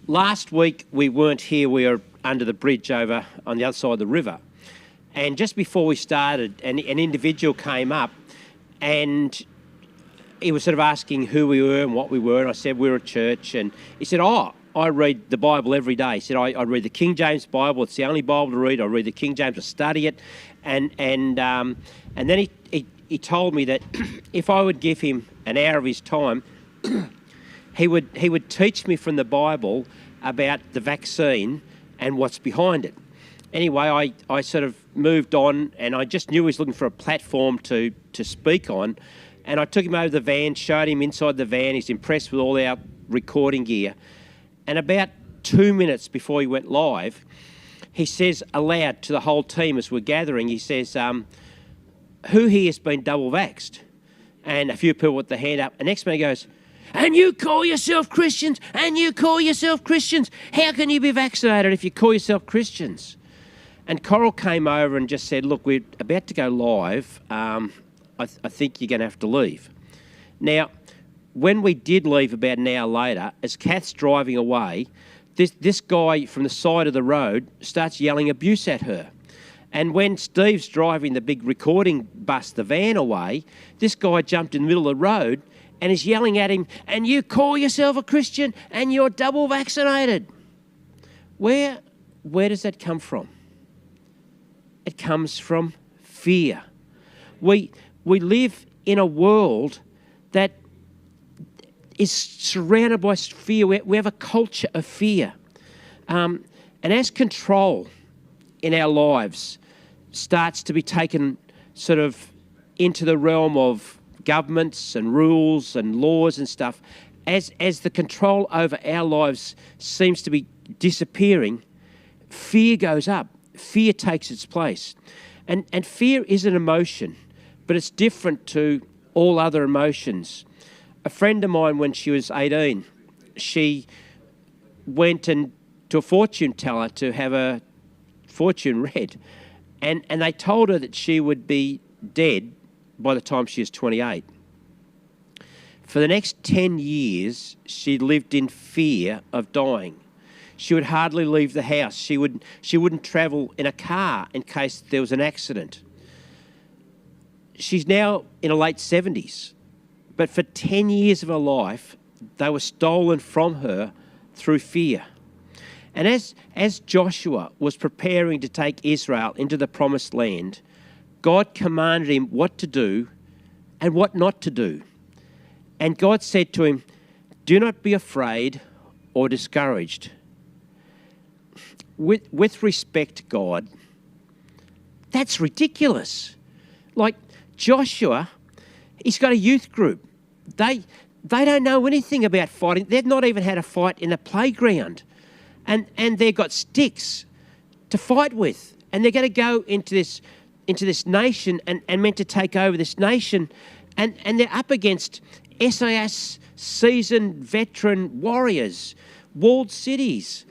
last week we weren't here. We were under the bridge over on the other side of the river. And just before we started, an individual came up and he was sort of asking who we were and what we were. And I said, we're a church. And he said, I read the Bible every day. He said, I read the King James Bible. It's the only Bible to read. I read the King James, I study it. And then he told me that if I would give him an hour of his time, he would teach me from the Bible about the vaccine and what's behind it. Anyway, I sort of moved on, and I just knew he was looking for a platform to speak on. And I took him over the van, showed him inside the van. He's impressed with all our recording gear. And about 2 minutes before he went live, he says aloud to the whole team as we're gathering, he says, who here has been double vaxxed? And a few people with the hand up. And next minute he goes, and you call yourself Christians, and you call yourself Christians. How can you be vaccinated if you call yourself Christians? And Coral came over and just said, look, we're about to go live. I think you're going to have to leave. Now, when we did leave about an hour later, as Kath's driving away, this guy from the side of the road starts yelling abuse at her. And when Steve's driving the big recording bus, the van away, this guy jumped in the middle of the road and is yelling at him, and you call yourself a Christian and you're double vaccinated. Where does that come from? It comes from fear. We live in a world that is surrounded by fear. We have a culture of fear. And as control in our lives starts to be taken sort of into the realm of governments and rules and laws and stuff, as the control over our lives seems to be disappearing, fear goes up. Fear takes its place. And fear is an emotion, but it's different to all other emotions. A friend of mine, when she was 18, she went to a fortune teller to have a fortune read. And they told her that she would be dead by the time she was 28. For the next 10 years, she lived in fear of dying. She would hardly leave the house. She wouldn't travel in a car in case there was an accident. She's now in her late 70s. But for 10 years of her life, they were stolen from her through fear. And as Joshua was preparing to take Israel into the promised land, God commanded him what to do and what not to do. And God said to him, do not be afraid or discouraged. With respect to God, that's ridiculous. Like Joshua, he's got a youth group. They don't know anything about fighting. They've not even had a fight in a playground. And they've got sticks to fight with. And they're going to go into this nation and meant to take over this nation. And they're up against SAS seasoned veteran warriors, walled cities,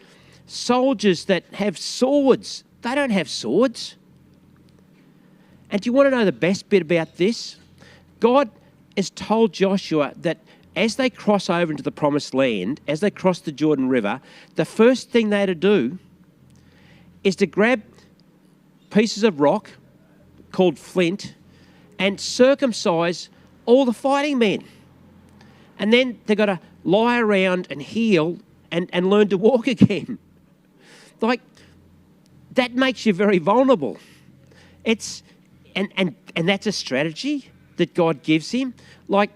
soldiers that have swords. They don't have swords. And do you want to know the best bit about this? God has told Joshua that as they cross over into the promised land, as they cross the Jordan River, the first thing they had to do is to grab pieces of rock called flint and circumcise all the fighting men. And then they've got to lie around and heal and learn to walk again. Like, that makes you very vulnerable. And that's a strategy that God gives him. Like,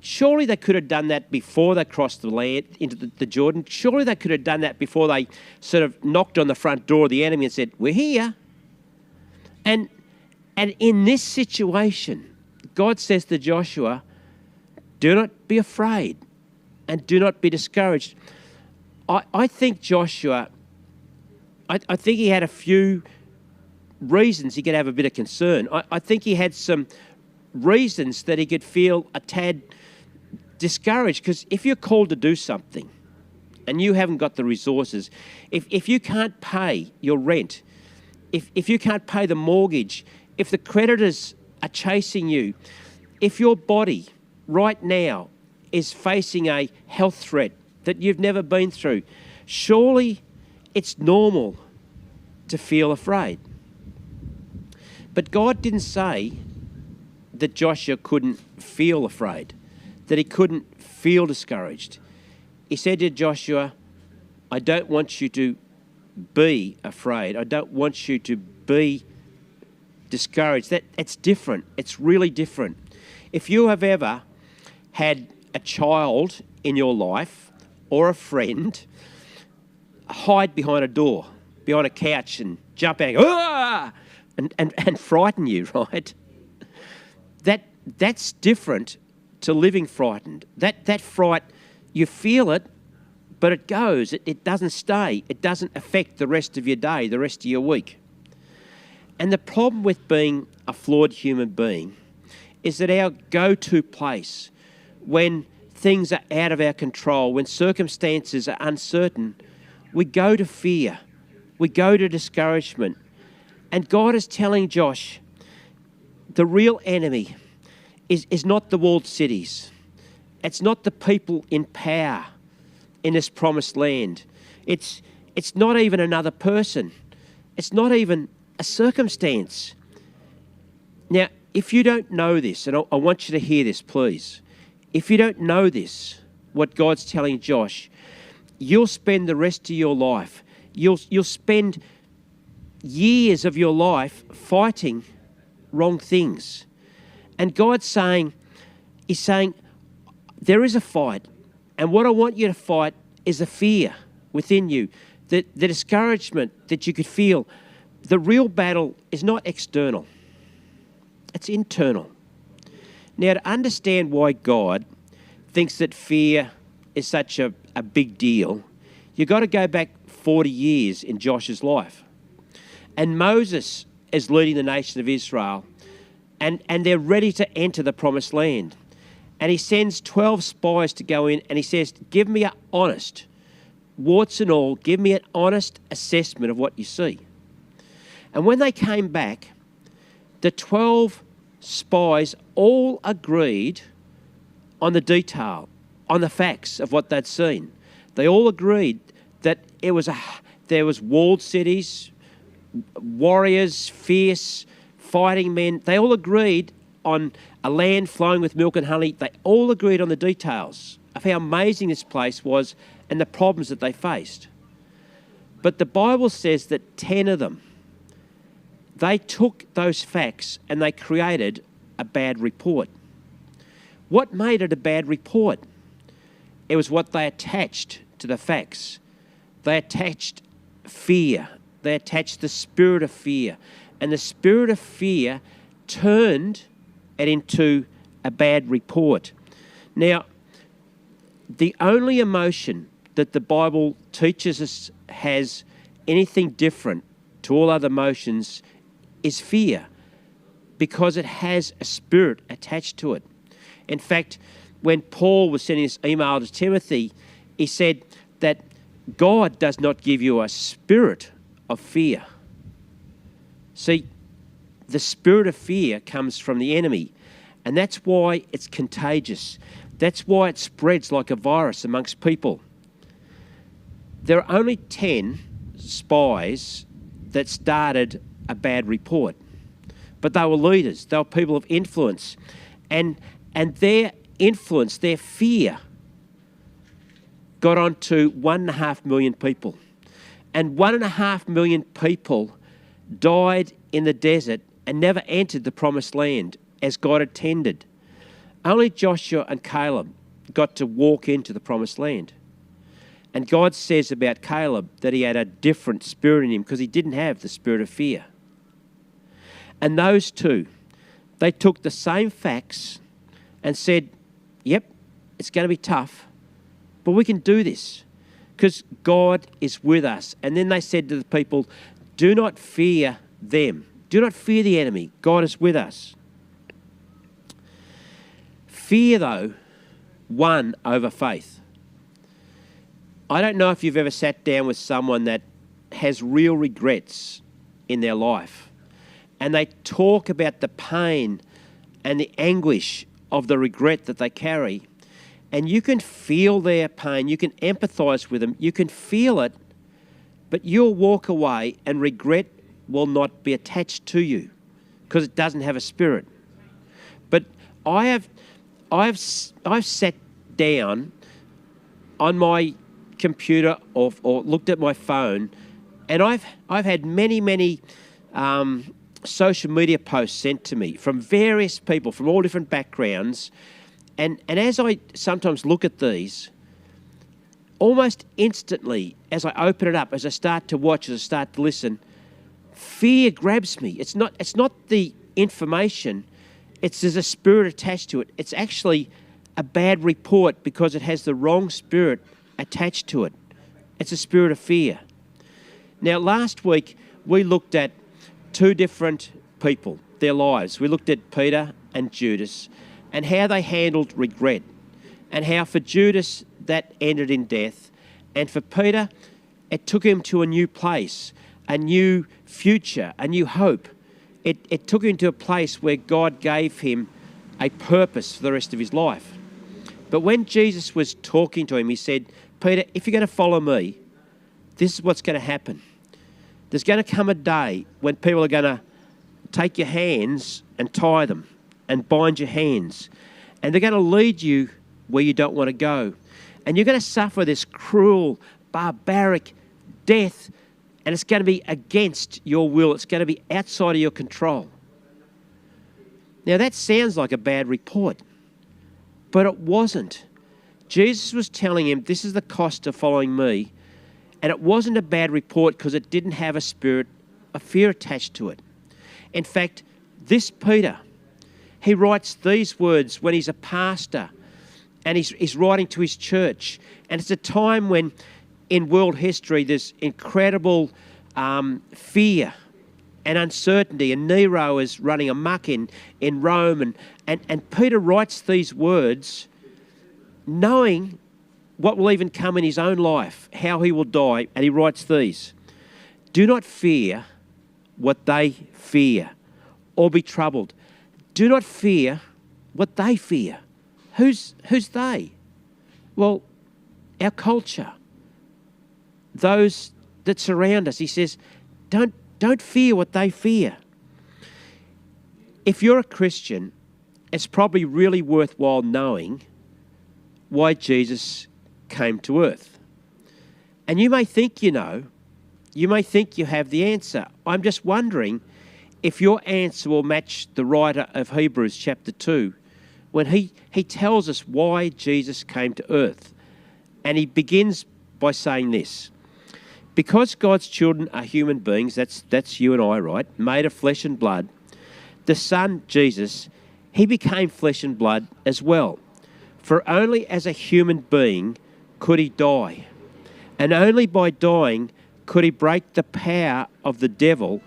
surely they could have done that before they crossed the land into the Jordan. Surely they could have done that before they sort of knocked on the front door of the enemy and said, we're here. And in this situation, God says to Joshua, do not be afraid and do not be discouraged. I think Joshua, I think he had a few reasons he could have a bit of concern. I think he had some reasons that he could feel a tad discouraged, because if you're called to do something and you haven't got the resources, if you can't pay your rent, if you can't pay the mortgage, if the creditors are chasing you, if your body right now is facing a health threat that you've never been through, Surely it's normal to feel afraid. But God didn't say that Joshua couldn't feel afraid, that he couldn't feel discouraged. He said to Joshua, I don't want you to be afraid. I don't want you to be discouraged. It's different. It's really different. If you have ever had a child in your life or a friend hide behind a door, behind a couch and jump out and frighten you, right? That's different to living frightened. That fright, you feel it, but it goes. It doesn't stay. It doesn't affect the rest of your day, the rest of your week. And the problem with being a flawed human being is that our go-to place when things are out of our control, when circumstances are uncertain, we go to fear. We go to discouragement. And God is telling Josh, the real enemy is not the walled cities. It's not the people in power in this promised land. It's not even another person. It's not even a circumstance. Now, if you don't know this, and I want you to hear this, please. If you don't know this, what God's telling Josh, you'll spend the rest of your life, you'll spend years of your life fighting wrong things. And God's saying, He's saying, there is a fight. And what I want you to fight is the fear within you, the discouragement that you could feel. The real battle is not external. It's internal. Now, to understand why God thinks that fear is such a big deal, you've got to go back 40 years in Josh's life. And Moses is leading the nation of Israel, and they're ready to enter the promised land. And he sends 12 spies to go in, and he says, give me an honest, warts and all, give me an honest assessment of what you see. And when they came back, the 12 spies all agreed on the detail, on the facts of what they'd seen. They all agreed that there was walled cities, warriors, fierce, fighting men. They all agreed on a land flowing with milk and honey. They all agreed on the details of how amazing this place was and the problems that they faced. But the Bible says that 10 of them, they took those facts and they created a bad report. What made it a bad report? It was what they attached to the facts. They attached fear. They attached the spirit of fear. And the spirit of fear turned it into a bad report. Now, the only emotion that the Bible teaches us has anything different to all other emotions is fear, because it has a spirit attached to it. In fact, when Paul was sending this email to Timothy, he said that God does not give you a spirit of fear. See, the spirit of fear comes from the enemy, and that's why it's contagious. That's why it spreads like a virus amongst people. There are only 10 spies that started a bad report, but they were leaders. They were people of influence, and their influence, their fear, got on to 1.5 million people. And 1.5 million people died in the desert and never entered the promised land as God intended. Only Joshua and Caleb got to walk into the promised land. And God says about Caleb that he had a different spirit in him because he didn't have the spirit of fear. And those two, they took the same facts and said, yep, it's going to be tough, but we can do this because God is with us. And then they said to the people, do not fear them. Do not fear the enemy. God is with us. Fear, though, won over faith. I don't know if you've ever sat down with someone that has real regrets in their life, and they talk about the pain and the anguish of the regret that they carry. and you can feel their pain, you can empathise with them, you can feel it, but you'll walk away and regret will not be attached to you because it doesn't have a spirit. But I've sat down on my computer or looked at my phone, and I've had many social media posts sent to me from various people from all different backgrounds, and as I sometimes look at these, almost instantly as I open it up, as I start to watch, as I start to listen, fear grabs me. It's not the information, there's a spirit attached to it. It's actually a bad report because it has the wrong spirit attached to it. It's a spirit of fear. Now, last week we looked at two different people, their lives. We looked at Peter and Judas and how they handled regret, and how for Judas that ended in death, and for Peter it took him to a new place, a new future, a new hope. It took him to a place where God gave him a purpose for the rest of his life. But when Jesus was talking to him, he said, Peter, if you're going to follow me, this is what's going to happen. There's going to come a day when people are going to take your hands and tie them and bind your hands, and they're going to lead you where you don't want to go. And you're going to suffer this cruel, barbaric death, and it's going to be against your will. It's going to be outside of your control. Now, that sounds like a bad report, but it wasn't. Jesus was telling him, this is the cost of following me, and it wasn't a bad report because it didn't have a spirit of fear attached to it. In fact, this Peter, he writes these words when he's a pastor, and he's writing to his church. And it's a time when in world history there's incredible fear and uncertainty, and Nero is running amok in Rome, and Peter writes these words knowing what will even come in his own life, how he will die, and he writes these: do not fear what they fear, or be troubled. Do not fear what they fear. Who's they? Well, our culture, those that surround us. He says, don't fear what they fear. If you're a Christian, it's probably really worthwhile knowing why Jesus came to earth. And you may think you know, you may think you have the answer. I'm just wondering if your answer will match the writer of Hebrews chapter 2, when he tells us why Jesus came to earth. And he begins by saying this: because God's children are human beings, that's you and I, right? Made of flesh and blood, the Son, Jesus, he became flesh and blood as well. For only as a human being could he die. And only by dying could he break the power of the devil,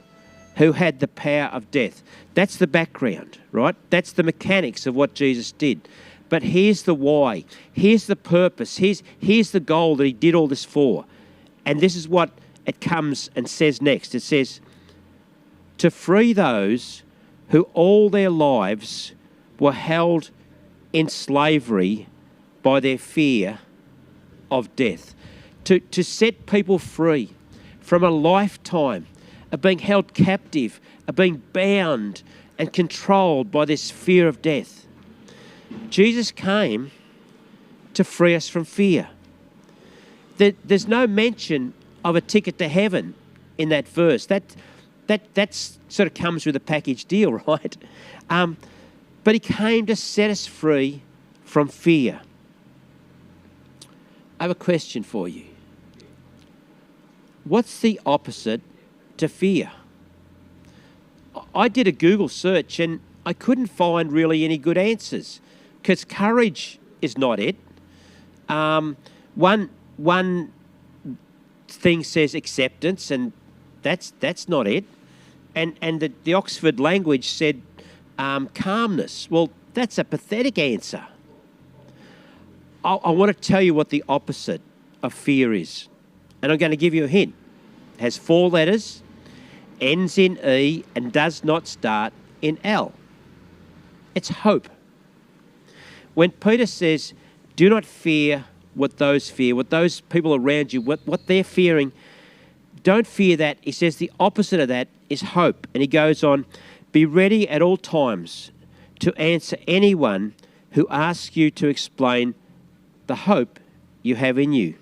who had the power of death. That's the background, right? That's the mechanics of what Jesus did. But here's the why. Here's the purpose. Here's the goal that he did all this for. And this is what it comes and says next. It says, to free those who all their lives were held in slavery by their fear of death. To set people free from a lifetime of being held captive, of being bound and controlled by this fear of death. Jesus came to free us from fear. There's no mention of a ticket to heaven in that verse. That sort of comes with a package deal, right? But he came to set us free from fear. I have a question for you. What's the opposite to fear? I did a Google search and I couldn't find really any good answers, because courage is not it. One thing says acceptance, and that's not it. And the Oxford language said calmness. Well, that's a pathetic answer. I want to tell you what the opposite of fear is. And I'm going to give you a hint. It has 4 letters, ends in E, and does not start in L. It's hope. When Peter says, Do not fear what those fear, what those people around you, what they're fearing. Don't fear that. He says the opposite of that is hope. And he goes on, be ready at all times to answer anyone who asks you to explain the hope you have in you.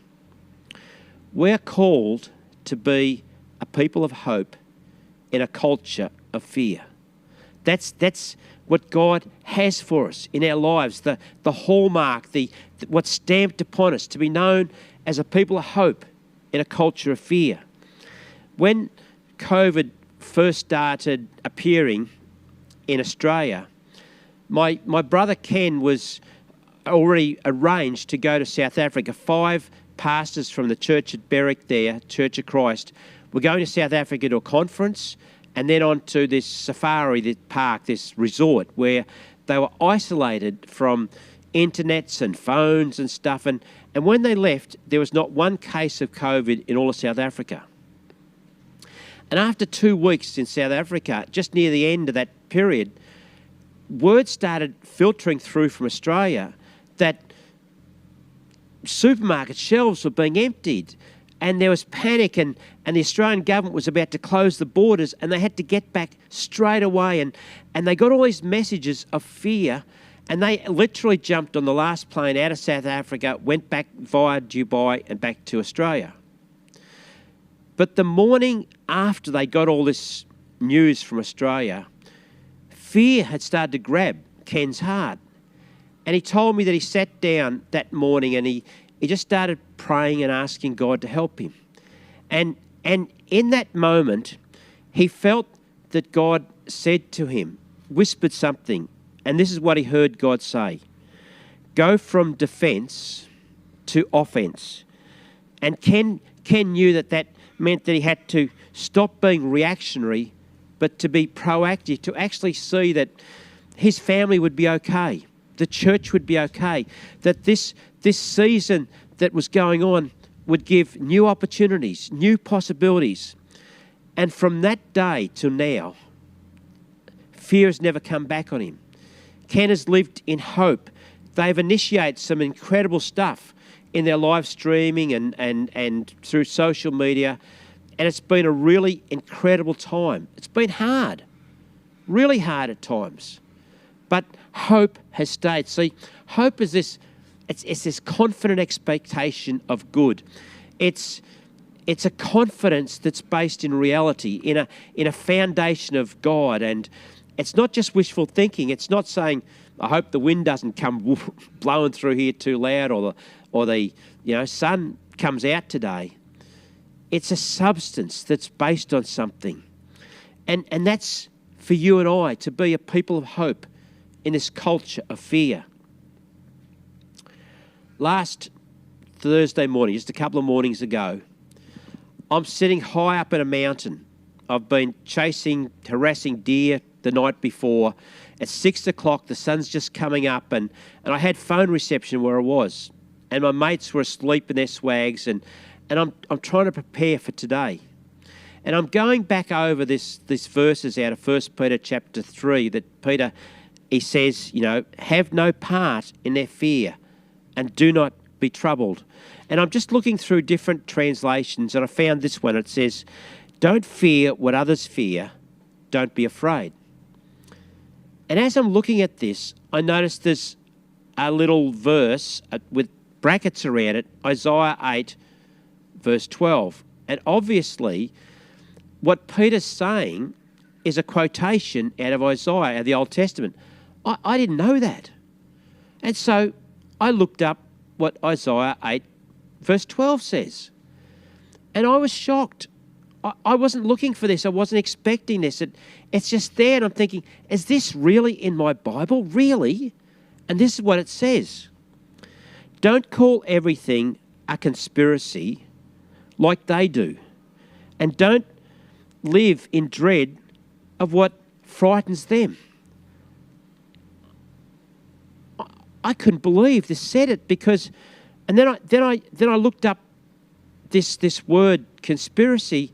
We're called to be a people of hope in a culture of fear. That's what God has for us in our lives, the hallmark, what's stamped upon us, to be known as a people of hope in a culture of fear. When COVID first started appearing in Australia, my brother Ken was already arranged to go to South Africa. 5 pastors from the church at Berwick there, Church of Christ, were going to South Africa to a conference and then on to this safari park, this resort, where they were isolated from internets and phones and stuff. And when they left, there was not one case of COVID in all of South Africa. And after 2 weeks in South Africa, just near the end of that period, word started filtering through from Australia that supermarket shelves were being emptied, and there was panic, and the Australian government was about to close the borders, and they had to get back straight away, and they got all these messages of fear, and they literally jumped on the last plane out of South Africa, went back via Dubai and back to Australia. But the morning after they got all this news from Australia, fear had started to grab Ken's heart. And he told me that he sat down that morning and he just started praying and asking God to help him. And in that moment, he felt that God said to him, whispered something, and this is what he heard God say: go from defence to offence. And Ken knew that meant that he had to stop being reactionary, but to be proactive, to actually see that his family would be okay, the church would be okay, that this season that was going on would give new opportunities, new possibilities. And from that day till now, fear has never come back on him. Ken has lived in hope. They've initiated some incredible stuff in their live streaming and through social media, and it's been a really incredible time. It's been hard, really hard at times, but hope has stayed. See, hope is this, it's this confident expectation of good. It's a confidence that's based in reality, in a foundation of God, and it's not just wishful thinking. It's not saying, I hope the wind doesn't come blowing through here too loud, or the sun comes out today. It's a substance that's based on something. And that's for you and I, to be a people of hope in this culture of fear. Last Thursday morning, just a couple of mornings ago, I'm sitting high up in a mountain. I've been harassing deer the night before. It's 6 o'clock, the sun's just coming up, and I had phone reception where I was. And my mates were asleep in their swags, and I'm trying to prepare for today. And I'm going back over these verses out of 1 Peter chapter 3 that Peter, he says, have no part in their fear and do not be troubled. And I'm just looking through different translations, and I found this one. It says, don't fear what others fear, don't be afraid. And as I'm looking at this, I noticed there's a little verse with brackets around it, Isaiah 8, verse 12. And obviously, what Peter's saying is a quotation out of Isaiah, out of the Old Testament. I didn't know that. And so I looked up what Isaiah 8, verse 12 says. And I was shocked. I wasn't looking for this. I wasn't expecting this. It's just there, and I'm thinking, is this really in my Bible? Really? And this is what it says. Don't call everything a conspiracy like they do. And don't live in dread of what frightens them. I couldn't believe this said it, because, and then I looked up this word conspiracy,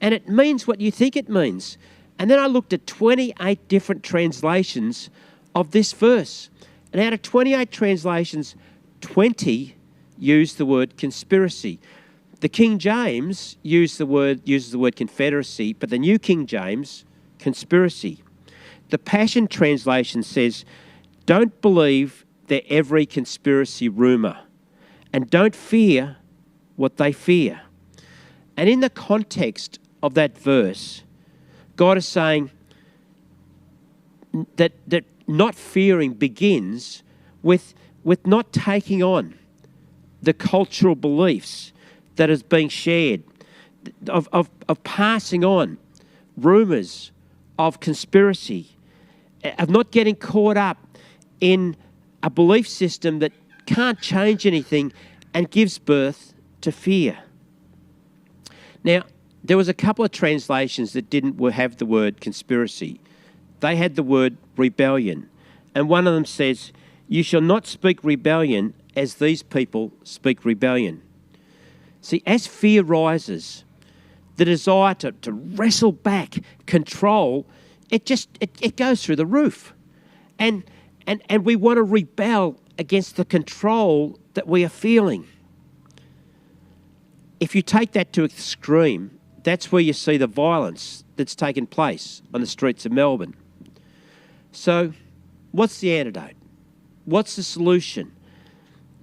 and it means what you think it means. And then I looked at 28 different translations of this verse, and out of 28 translations, 20 use the word conspiracy. The King James uses the word confederacy, but the New King James, conspiracy. The Passion Translation says, don't believe their every conspiracy rumour, and don't fear what they fear. And in the context of that verse, God is saying that not fearing begins with not taking on the cultural beliefs that is being shared, of passing on rumours of conspiracy, of not getting caught up in a belief system that can't change anything and gives birth to fear. Now, there was a couple of translations that didn't have the word conspiracy. They had the word rebellion. And one of them says, you shall not speak rebellion as these people speak rebellion. See, as fear rises, the desire to wrestle back control, it goes through the roof. And we want to rebel against the control that we are feeling. If you take that to extreme, that's where you see the violence that's taken place on the streets of Melbourne. So, what's the antidote? What's the solution?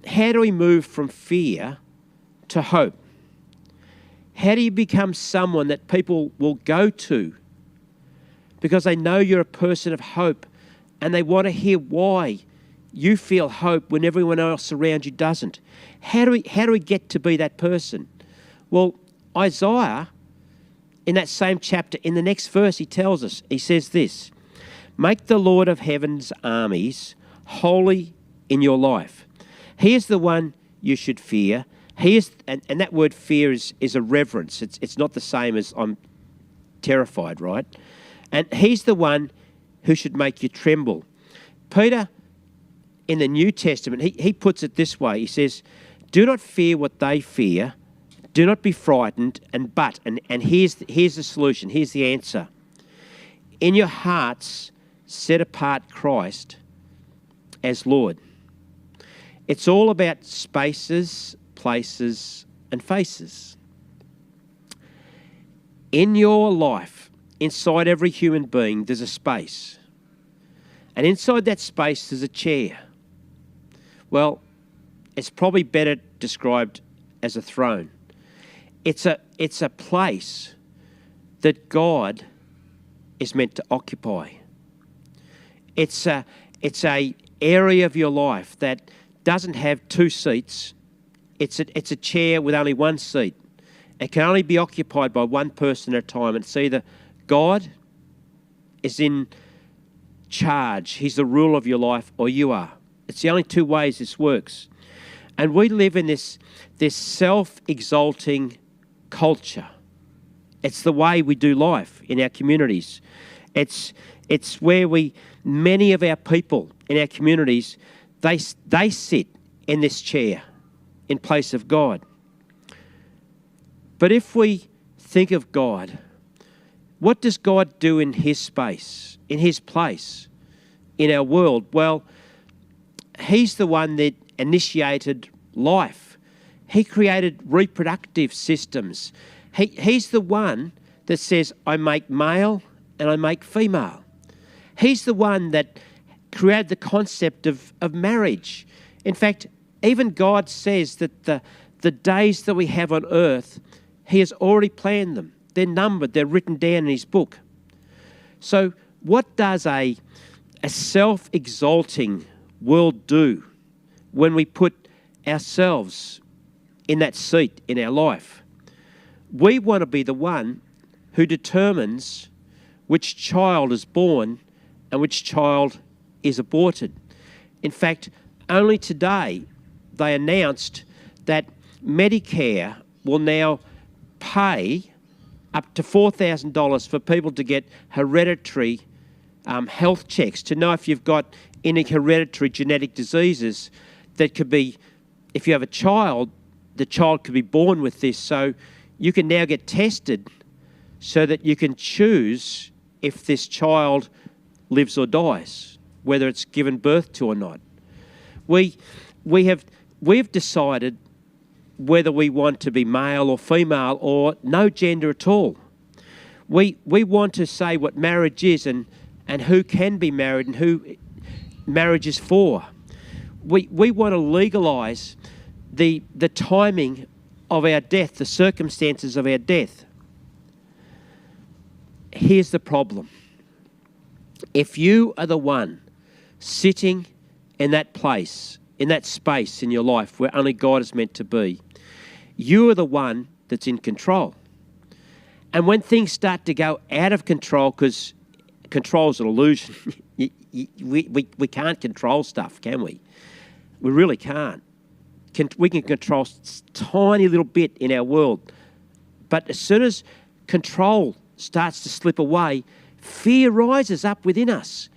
How do we move from fear to hope? How do you become someone that people will go to because they know you're a person of hope and they want to hear why you feel hope when everyone else around you doesn't? How do we get to be that person? Well, Isaiah, in that same chapter, in the next verse, he tells us, he says this, make the Lord of heaven's armies holy in your life. He is the one you should fear. He is, and that word fear is a reverence. It's not the same as I'm terrified, right? And he's the one who should make you tremble. Peter, in the New Testament, he puts it this way. He says, do not fear what they fear. Do not be frightened, and here's the solution. Here's the answer. In your hearts, set apart Christ as Lord. It's all about spaces, places, and faces. In your life, inside every human being, there's a space. And inside that space, there's a chair. Well, it's probably better described as a throne. It's a place that God is meant to occupy. It's a area of your life that doesn't have two seats. It's a chair with only one seat. It can only be occupied by one person at a time. It's either God is in charge, he's the ruler of your life, or you are. It's the only two ways this works. And we live in this self-exalting culture. It's the way we do life in our communities. It's where many of our people in our communities, they sit in this chair in place of God. But if we think of God, what does God do in his space, in his place, in our world? Well, he's the one that initiated life. He created reproductive systems. He's the one that says, I make male and I make female. He's the one that created the concept of marriage. In fact, even God says that the days that we have on earth, he has already planned them. They're numbered, they're written down in his book. So what does a self-exalting world do when we put ourselves in that seat in our life? We want to be the one who determines which child is born and which child is aborted. In fact, only today they announced that Medicare will now pay up to $4,000 for people to get hereditary health checks to know if you've got any hereditary genetic diseases that could be, if you have a child, the child could be born with this. So you can now get tested so that you can choose if this child lives or dies, whether it's given birth to or not. We we've decided whether we want to be male or female or no gender at all. We want to say what marriage is and who can be married and who marriage is for. We want to legalise the timing of our death, the circumstances of our death. Here's the problem. If you are the one sitting in that place, in that space in your life where only God is meant to be, you are the one that's in control. And when things start to go out of control, because control is an illusion, we can't control stuff, can we? We really can't. We can control tiny little bit in our world. But as soon as control starts to slip away, fear rises up within us.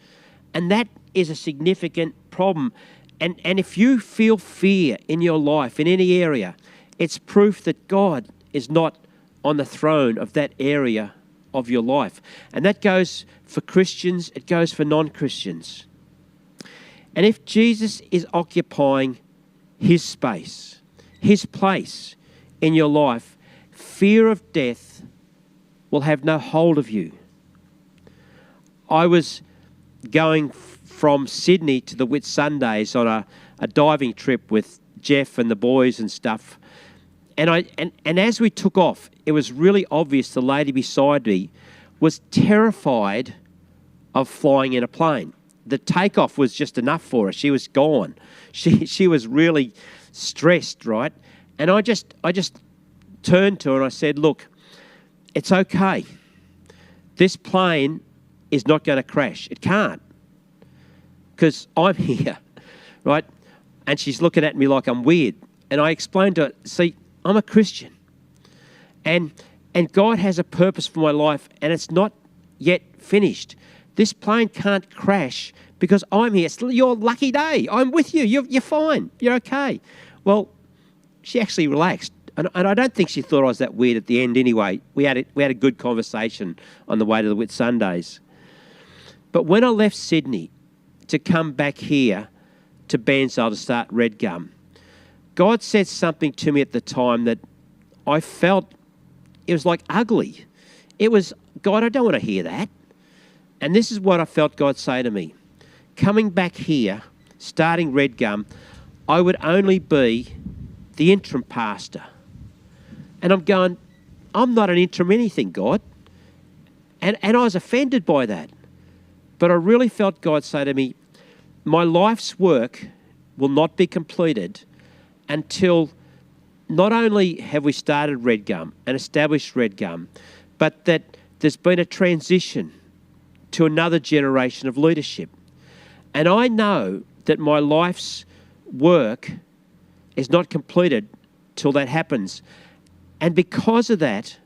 And that is a significant problem. And if you feel fear in your life, in any area, it's proof that God is not on the throne of that area of your life. And that goes for Christians, it goes for non-Christians. And if Jesus is occupying his space, his place in your life, fear of death will have no hold of you. I was going from Sydney to the Whitsundays on a diving trip with Jeff and the boys and stuff. And as we took off, it was really obvious the lady beside me was terrified of flying in a plane. The takeoff was just enough for her. She was gone. She was really stressed, right? And I just turned to her and I said, look, it's okay. This plane is not going to crash. It can't. Because I'm here, right? And she's looking at me like I'm weird. And I explained to her, see, I'm a Christian. And God has a purpose for my life, and it's not yet finished. This plane can't crash because I'm here. It's your lucky day. I'm with you. You're fine. You're okay. Well, she actually relaxed. And I don't think she thought I was that weird at the end anyway. We had a good conversation on the way to the Whitsundays. But when I left Sydney to come back here to Bairnsdale to start Red Gum, God said something to me at the time that I felt it was like ugly. It was, God, I don't want to hear that. And this is what I felt God say to me. Coming back here, starting Red Gum, I would only be the interim pastor. And I'm going, I'm not an interim anything, God. And I was offended by that. But I really felt God say to me, my life's work will not be completed until not only have we started Red Gum and established Red Gum, but that there's been a transition to another generation of leadership. And I know that my life's work is not completed till that happens. And because of that,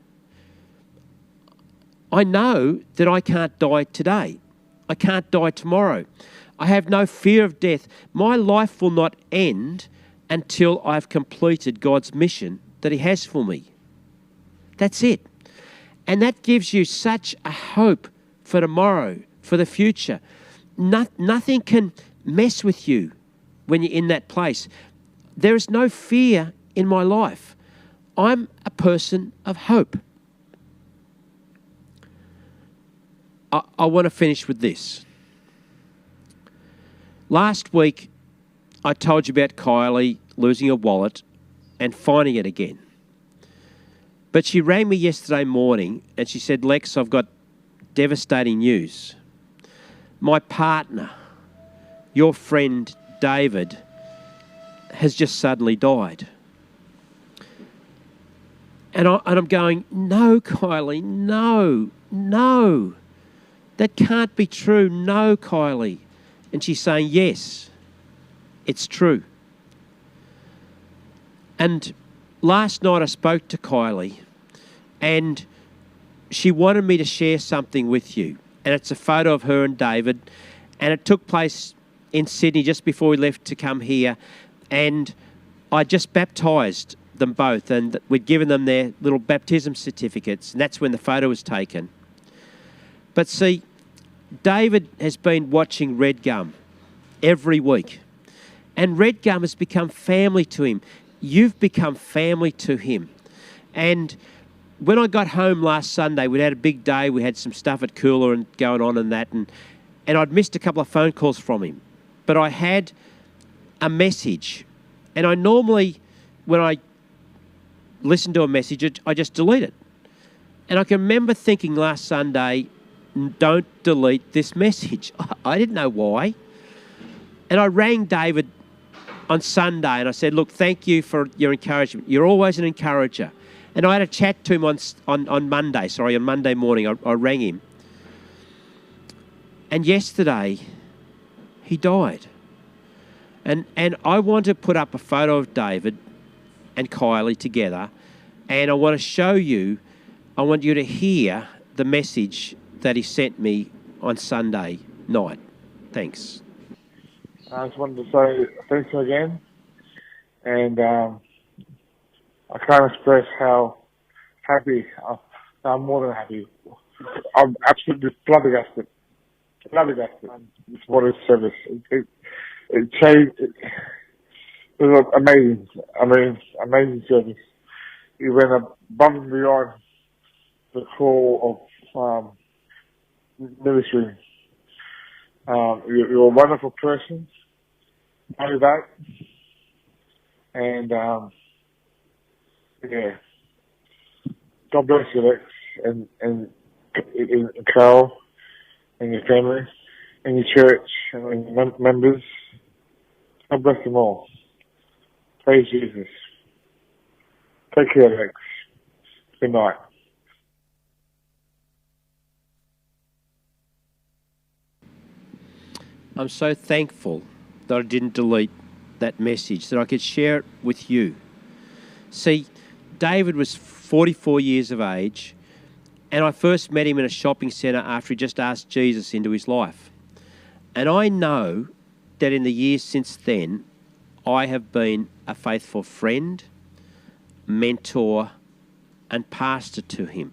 I know that I can't die today. I can't die tomorrow. I have no fear of death. My life will not end until I've completed God's mission that he has for me. That's it. And that gives you such a hope for tomorrow, for the future. Nothing can mess with you when you're in that place. There is no fear in my life. I'm a person of hope. I want to finish with this. Last week, I told you about Kylie losing her wallet and finding it again. But she rang me yesterday morning and she said, Lex, I've got devastating news. My partner, your friend David, has just suddenly died. And I'm going, no, Kylie, no. That can't be true. No, Kylie. And she's saying, yes, it's true. And last night I spoke to Kylie and she wanted me to share something with you. And it's a photo of her and David. And it took place in Sydney just before we left to come here. And I just baptised them both and we'd given them their little baptism certificates. And that's when the photo was taken. But see, David has been watching Red Gum every week. And Red Gum has become family to him. You've become family to him. And when I got home last Sunday, we'd had a big day. We had some stuff at Cooler and going on and that. And I'd missed a couple of phone calls from him. But I had a message. And I normally, when I listen to a message, I just delete it. And I can remember thinking last Sunday, don't delete this message. I didn't know why. And I rang David on Sunday and I said, look, thank you for your encouragement. You're always an encourager. And I had a chat to him on Monday morning. I rang him. And yesterday, he died. And I want to put up a photo of David and Kylie together, and I want to show you, I want you to hear the message that he sent me on Sunday night. Thanks. I just wanted to say thank you again, and I can't express how happy, I'm more than happy. I'm absolutely flabbergasted. With what his service. It changed. It was amazing. Amazing service. He went above and beyond the call of ministry. You're a wonderful person. Know that. And yeah. God bless you, Lex, and Carol, and your family, and your church, and your members. God bless them all. Praise Jesus. Take care, Lex. Good night. I'm so thankful that I didn't delete that message, that I could share it with you. See, David was 44 years of age, and I first met him in a shopping centre after he just asked Jesus into his life. And I know that in the years since then, I have been a faithful friend, mentor, and pastor to him.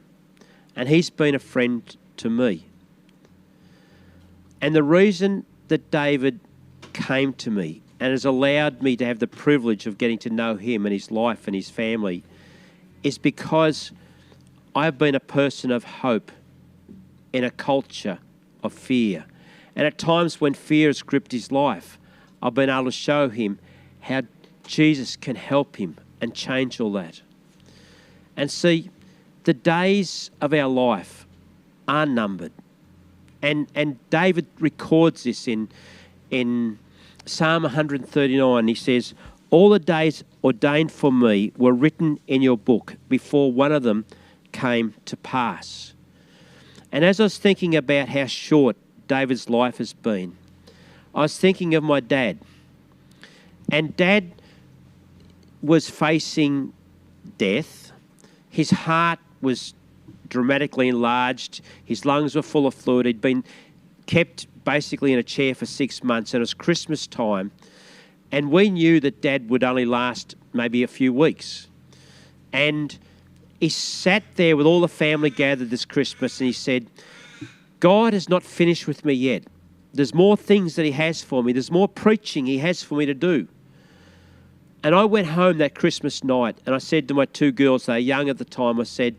And he's been a friend to me. And the reason that David came to me and has allowed me to have the privilege of getting to know him and his life and his family is because I've been a person of hope in a culture of fear. And at times when fear has gripped his life, I've been able to show him how Jesus can help him and change all that. And see, the days of our life are numbered. And David records this in Psalm 139. He says, all the days ordained for me were written in your book before one of them came to pass. And as I was thinking about how short David's life has been, I was thinking of my dad. And Dad was facing death. His heart was dramatically enlarged. His lungs were full of fluid. He'd been kept basically in a chair for 6 months, and it was Christmas time. And we knew that Dad would only last maybe a few weeks. And he sat there with all the family gathered this Christmas, and he said, God has not finished with me yet. There's more things that he has for me. There's more preaching he has for me to do. And I went home that Christmas night, and I said to my two girls, they were young at the time, I said,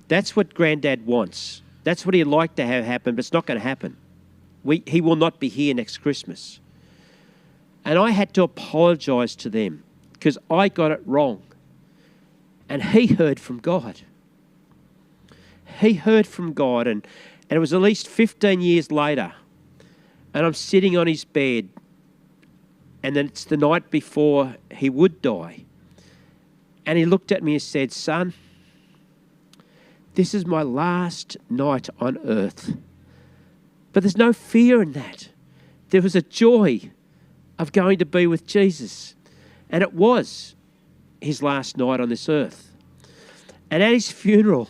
that's what Granddad wants. That's what he'd like to have happen, but it's not going to happen. He will not be here next Christmas. And I had to apologise to them because I got it wrong. And he heard from God. He heard from God, and it was at least 15 years later, and I'm sitting on his bed, and then it's the night before he would die. And he looked at me and said, son, this is my last night on earth. But there's no fear in that. There was a joy of going to be with Jesus. And it was his last night on this earth. And at his funeral,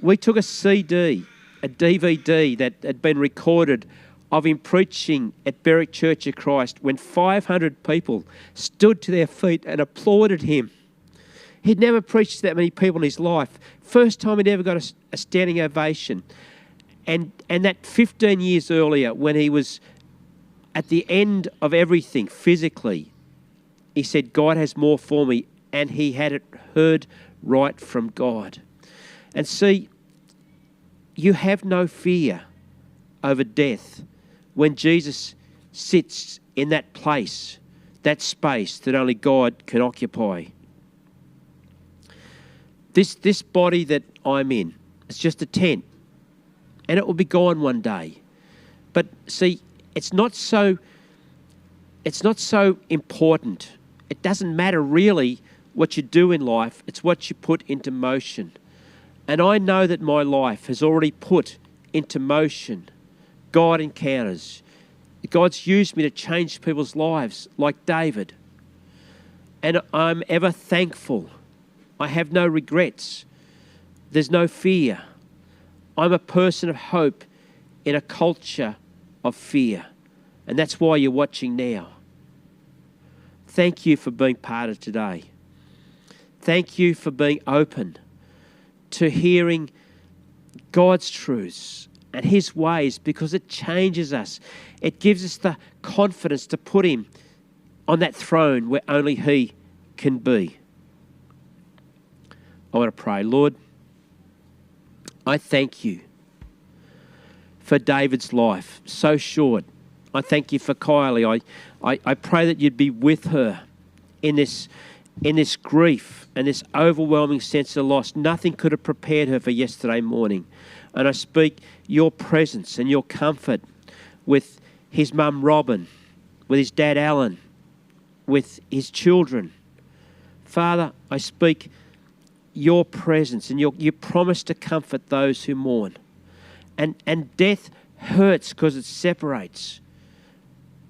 we took a CD, a DVD that had been recorded of him preaching at Berwick Church of Christ when 500 people stood to their feet and applauded him. He'd never preached to that many people in his life. First time he'd ever got a standing ovation. And that 15 years earlier, when he was at the end of everything, physically, he said, God has more for me, and he had it heard right from God. And see, you have no fear over death when Jesus sits in that place, that space that only God can occupy. This body that I'm in, it's just a tent, and it will be gone one day. But see, it's not so important. It doesn't matter really what you do in life, it's what you put into motion. And I know that my life has already put into motion God encounters. God's used me to change people's lives, like David. And I'm ever thankful. I have no regrets. There's no fear. I'm a person of hope in a culture of fear. And that's why you're watching now. Thank you for being part of today. Thank you for being open to hearing God's truths and his ways, because it changes us. It gives us the confidence to put him on that throne where only he can be. I want to pray. Lord, I thank you for David's life, so short. I thank you for Kylie. I pray that you'd be with her in this grief and this overwhelming sense of loss. Nothing could have prepared her for yesterday morning. And I speak your presence and your comfort with his mum Robin, with his dad Alan, with his children. Father, I speak your presence and your promise to comfort those who mourn. And death hurts because it separates.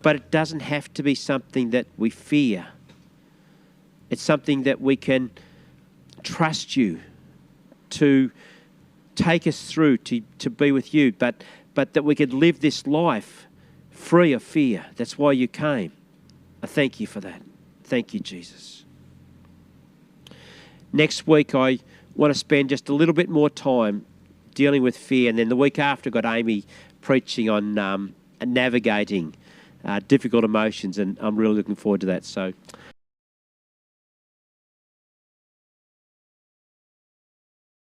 But it doesn't have to be something that we fear. It's something that we can trust you to take us through to be with you, but that we could live this life free of fear. That's why you came. I thank you for that. Thank you, Jesus. Next week, I want to spend just a little bit more time dealing with fear, and then the week after, I got Amy preaching on navigating difficult emotions, and I'm really looking forward to that. So